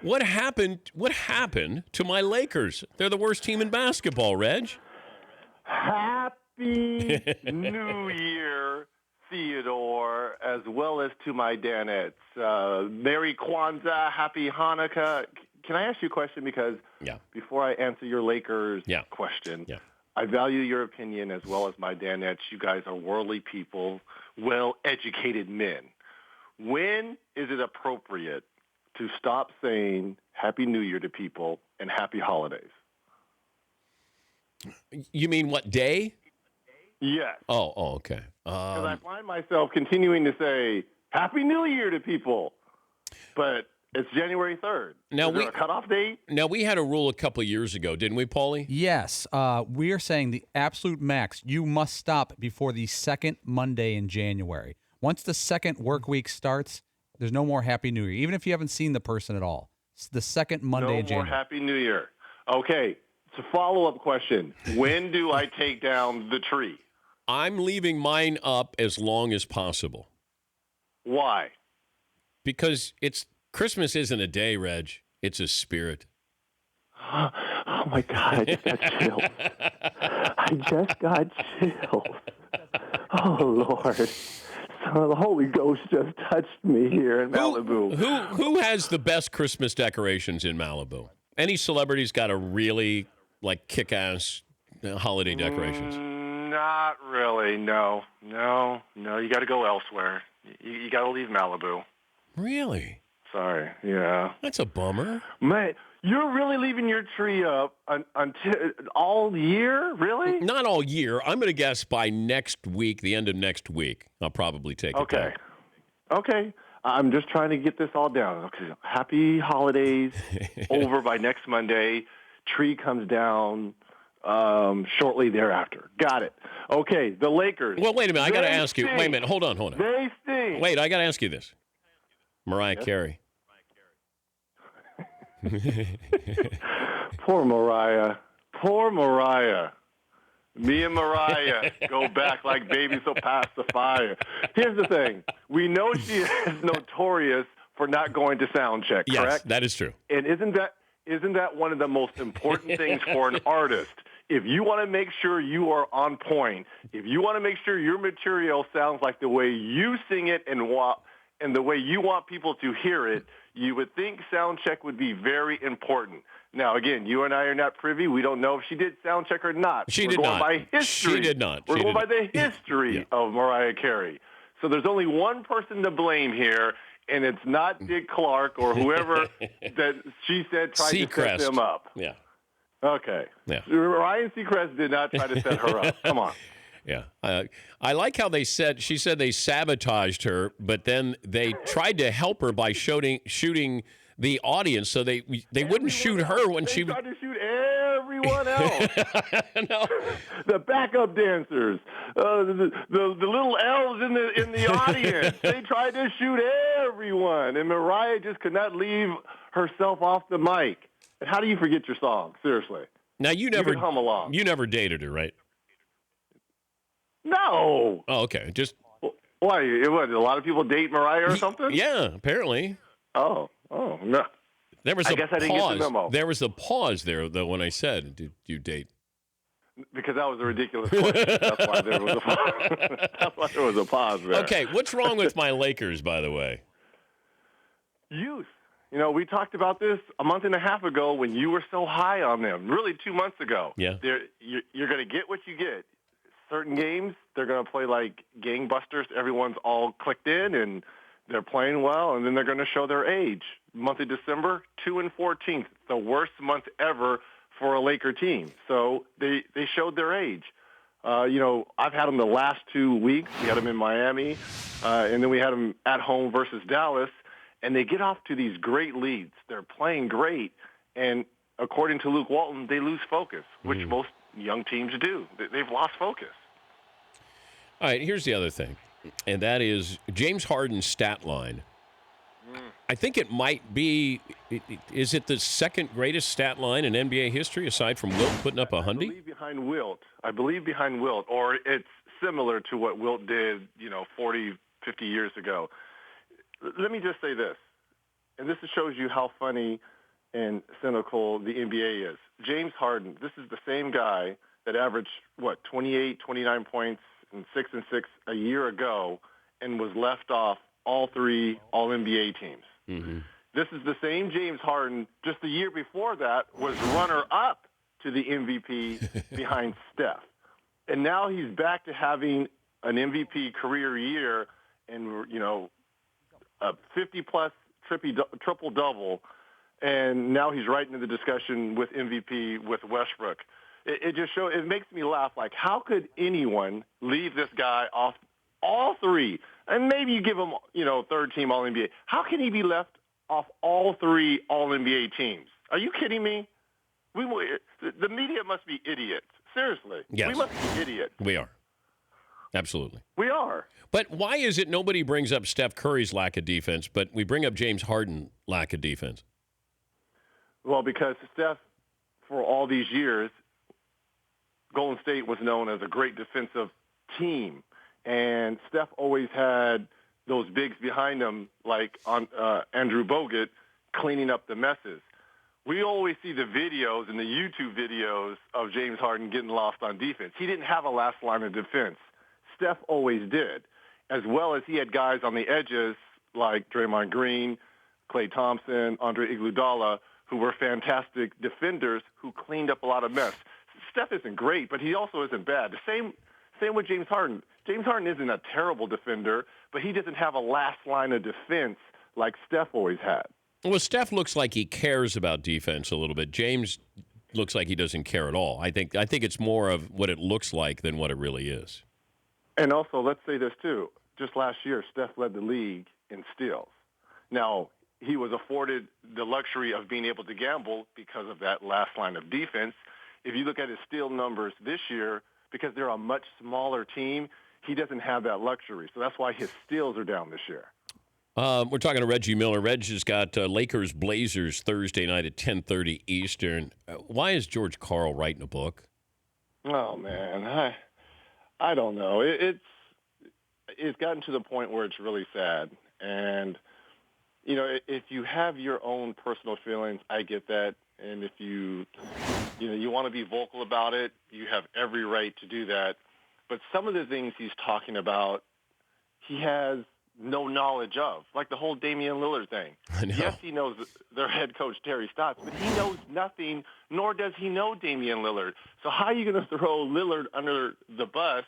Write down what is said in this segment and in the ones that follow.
What happened? What happened to my Lakers? They're the worst team in basketball, Reg. Happy New Year, Theodore, as well as to my Danettes. Merry Kwanzaa, Happy Hanukkah. Can I ask you a question? Because before I answer your Lakers question, I value your opinion as well as my Danettes. You guys are worldly people, well-educated men. When is it appropriate to stop saying Happy New Year to people and Happy Holidays? You mean what day? Yes. Oh, okay. Because I find myself continuing to say Happy New Year to people, but it's January 3rd. Now is there a cutoff date? Now, we had a rule a couple of years ago, didn't we, Paulie? Yes. We are saying the absolute max, you must stop before the second Monday in January. Once the second work week starts, there's no more Happy New Year, even if you haven't seen the person at all. It's the second Monday in January. No more Happy New Year. Okay. It's a follow-up question. When do I take down the tree? I'm leaving mine up as long as possible. Why? Because Christmas isn't a day, Reg. It's a spirit. Oh, my God. I just got chills. I just got chills. Oh, Lord. So the Holy Ghost just touched me here in Malibu. Who has the best Christmas decorations in Malibu? Any celebrities got a really, kick-ass holiday decorations? Not really, no. You got to go elsewhere. You got to leave Malibu. Really? Sorry, yeah. That's a bummer. Man, you're really leaving your tree up until all year? Really? Not all year. I'm going to guess by next week, the end of next week, I'll probably take it down. Okay. I'm just trying to get this all down. Okay. Happy holidays. Over by next Monday. Tree comes down shortly thereafter. Got it. Okay, the Lakers. Well, wait a minute. I got to ask you. Wait a minute. Hold on. They stink. Wait, I got to ask you this. Mariah Carey. Poor Mariah. Me and Mariah go back like babies so past the fire. Here's the thing. We know she is notorious for not going to sound check, correct? Yes, that is true. And isn't that one of the most important things for an artist? If you want to make sure you are on point, if you want to make sure your material sounds like the way you sing it and the way you want people to hear it, you would think sound check would be very important. Now, again, you and I are not privy. We don't know if she did sound check or not. She did not. By history. She did not. We're going by the history of Mariah Carey. So there's only one person to blame here, and it's not Dick Clark or whoever that she said tried to set them up. Yeah. Okay. Yeah. Ryan Seacrest did not try to set her up. Come on. Yeah. I like how she said they sabotaged her, but then they tried to help her by shooting the audience so they wouldn't shoot her when they tried to shoot everyone else. No. The backup dancers, the little elves in the audience. They tried to shoot everyone, and Mariah just could not leave herself off the mic. And how do you forget your song? Seriously. Now you never hum along. You never dated her, right? No. Oh, okay. Just why? What? A lot of people date Mariah or something? Yeah, apparently. Oh no. There was I guess I didn't get the memo. There was a pause there, though, when I said, "Did you date?" Because that was a ridiculous question. That's why there was a pause. That's why there was a pause there. Okay, what's wrong with my Lakers, by the way? Youth. You know, we talked about this a month and a half ago when you were so high on them. Really, 2 months ago. Yeah. You're going to get what you get. Certain games, they're going to play like gangbusters. Everyone's all clicked in, and they're playing well, and then they're going to show their age. Month of December, 2-14, the worst month ever for a Laker team. So they showed their age. I've had them the last 2 weeks. We had them in Miami, and then we had them at home versus Dallas, and they get off to these great leads. They're playing great, and according to Luke Walton, they lose focus, which most young teams do. They've lost focus. All right, here's the other thing, and that is James Harden's stat line. I think it might be, is it the second greatest stat line in NBA history aside from Wilt putting up 100? I believe behind Wilt, or it's similar to what Wilt did, 40, 50 years ago. Let me just say this. and this shows you how funny and cynical the NBA is. James Harden, this is the same guy that averaged, 28, 29 points and 6 and 6 a year ago and was left off all 3 All-NBA teams. Mm-hmm. This is the same James Harden just the year before that was runner-up to the MVP behind Steph. And now he's back to having an MVP career year and, a 50-plus triple-double. And now he's right into the discussion with MVP with Westbrook. It makes me laugh. Like, how could anyone leave this guy off all 3? And maybe you give him, third team All-NBA. How can he be left off all 3 All-NBA teams? Are you kidding me? The media must be idiots. Seriously. Yes. We must be idiots. We are. Absolutely. We are. But why is it nobody brings up Steph Curry's lack of defense, but we bring up James Harden's lack of defense? Well, because Steph, for all these years, Golden State was known as a great defensive team. And Steph always had those bigs behind him, like on Andrew Bogut, cleaning up the messes. We always see the videos and the YouTube videos of James Harden getting lost on defense. He didn't have a last line of defense. Steph always did, as well as he had guys on the edges like Draymond Green, Klay Thompson, Andre Iguodala, who were fantastic defenders who cleaned up a lot of mess. Steph isn't great, but he also isn't bad. The same with James Harden. James Harden isn't a terrible defender, but he doesn't have a last line of defense like Steph always had. Well, Steph looks like he cares about defense a little bit. James looks like he doesn't care at all. I think it's more of what it looks like than what it really is. And also, let's say this too. Just last year, Steph led the league in steals. Now, he was afforded the luxury of being able to gamble because of that last line of defense. If you look at his steal numbers this year, because they're a much smaller team, he doesn't have that luxury. So that's why his steals are down this year. We're talking to Reggie Miller. Reg has got Lakers-Blazers Thursday night at 10:30 Eastern. Why is George Karl writing a book? Oh, man. I don't know. It's gotten to the point where it's really sad. And, if you have your own personal feelings, I get that. And if you want to be vocal about it, you have every right to do that. But some of the things he's talking about, he has no knowledge of, like the whole Damian Lillard thing. I know. Yes, he knows their head coach, Terry Stotts, but he knows nothing, nor does he know Damian Lillard. So how are you going to throw Lillard under the bus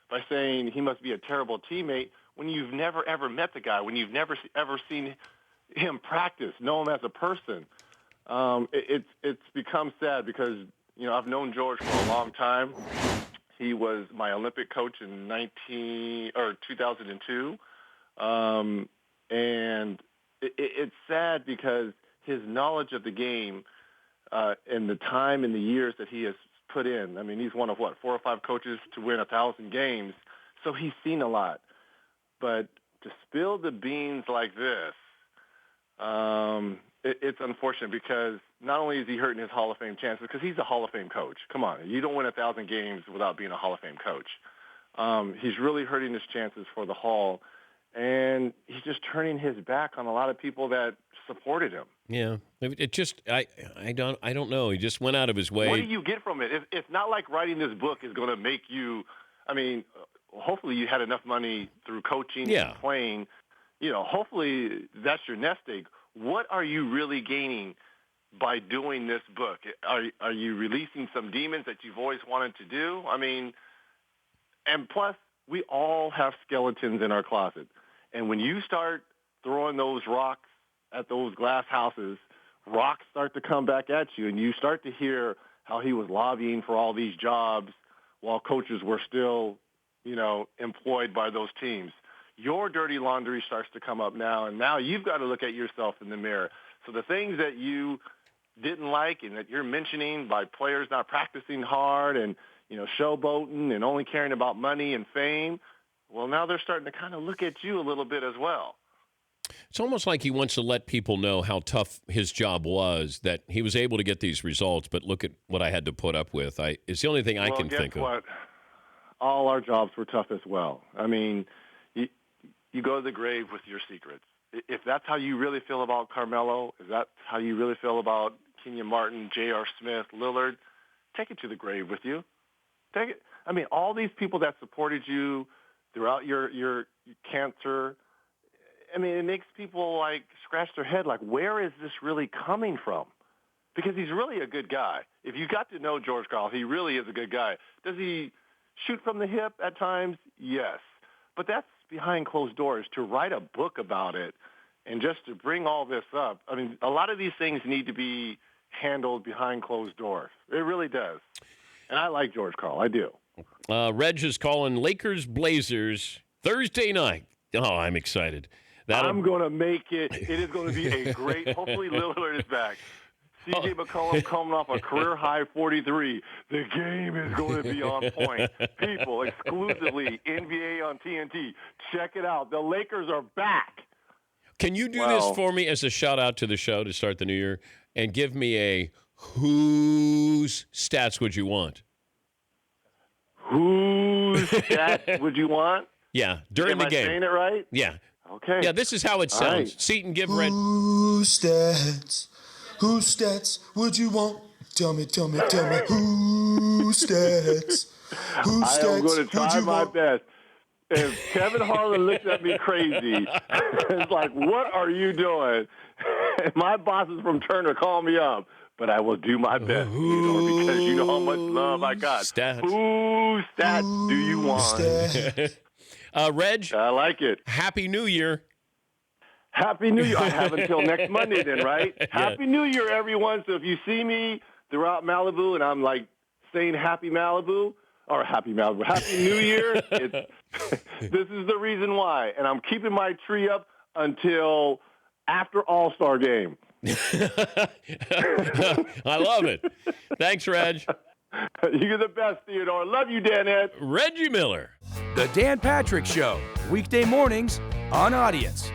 by saying he must be a terrible teammate when you've never, ever met the guy, when you've never, ever seen him practice, know him as a person? It's become sad because, I've known George for a long time. He was my Olympic coach in 2002. And it's sad because his knowledge of the game and the time and the years that he has put in. I mean, he's one of 4 or 5 coaches to win 1,000 games, so he's seen a lot. But to spill the beans like this, it's unfortunate because not only is he hurting his Hall of Fame chances, because he's a Hall of Fame coach. Come on, you don't win 1,000 games without being a Hall of Fame coach. He's really hurting his chances for the Hall. And he's just turning his back on a lot of people that supported him. Yeah, it just I don't know. He just went out of his way. What do you get from it? It's not like writing this book is going to make you. I mean, hopefully you had enough money through coaching and playing. Hopefully that's your nest egg. What are you really gaining by doing this book? Are you releasing some demons that you've always wanted to do? I mean, and plus we all have skeletons in our closet. And when you start throwing those rocks at those glass houses, rocks start to come back at you, and you start to hear how he was lobbying for all these jobs while coaches were still, employed by those teams. Your dirty laundry starts to come up now, and now you've got to look at yourself in the mirror. So the things that you didn't like and that you're mentioning by players not practicing hard and, showboating and only caring about money and fame, well, now they're starting to kind of look at you a little bit as well. It's almost like he wants to let people know how tough his job was, that he was able to get these results, but look at what I had to put up with. It's the only thing I can think of. What? All our jobs were tough as well. I mean, you go to the grave with your secrets. If that's how you really feel about Carmelo, if that's how you really feel about Kenyon Martin, J.R. Smith, Lillard, take it to the grave with you. Take it. I mean, all these people that supported you throughout your cancer, I mean, it makes people like scratch their head like, where is this really coming from? Because he's really a good guy. If you got to know George Karl, he really is a good guy. Does he shoot from the hip at times? Yes. But that's behind closed doors. To write a book about it and just to bring all this up, I mean, a lot of these things need to be handled behind closed doors. It really does. And I like George Karl. I do. Reg is calling Lakers Blazers Thursday night. Oh, I'm excited. I'm going to make it. It is going to be a great. Hopefully, Lillard is back. C.J. McCollum coming off a career-high 43. The game is going to be on point. People, exclusively, NBA on TNT. Check it out. The Lakers are back. Can you do this for me as a shout-out to the show to start the new year and give me a whose stats would you want? Whose stats would you want? Yeah, during the game. Am I saying it right? Yeah. Okay. Yeah, this is how it sounds. Right. Seton, give Red. Whose stats? Whose stats would you want? Tell me. Whose stats? Whose stats I am going to try my want? best. If Kevin Harlan looks at me crazy, it's like, what are you doing? My bosses from Turner call me up, but I will do my best, Theodore, because you know how much love I got. Stats. Whose stats do you want? Reg, I like it. Happy New Year. Happy New Year. I have until next Monday then, right? Yeah. Happy New Year, everyone. So if you see me throughout Malibu and I'm like saying Happy Malibu or Happy Malibu, Happy New Year, this is the reason why. And I'm keeping my tree up until after All-Star game. I love it. Thanks, Reg. You're the best, Theodore. Love you, Dan Ed. Reggie Miller. The Dan Patrick Show, weekday mornings on Audience.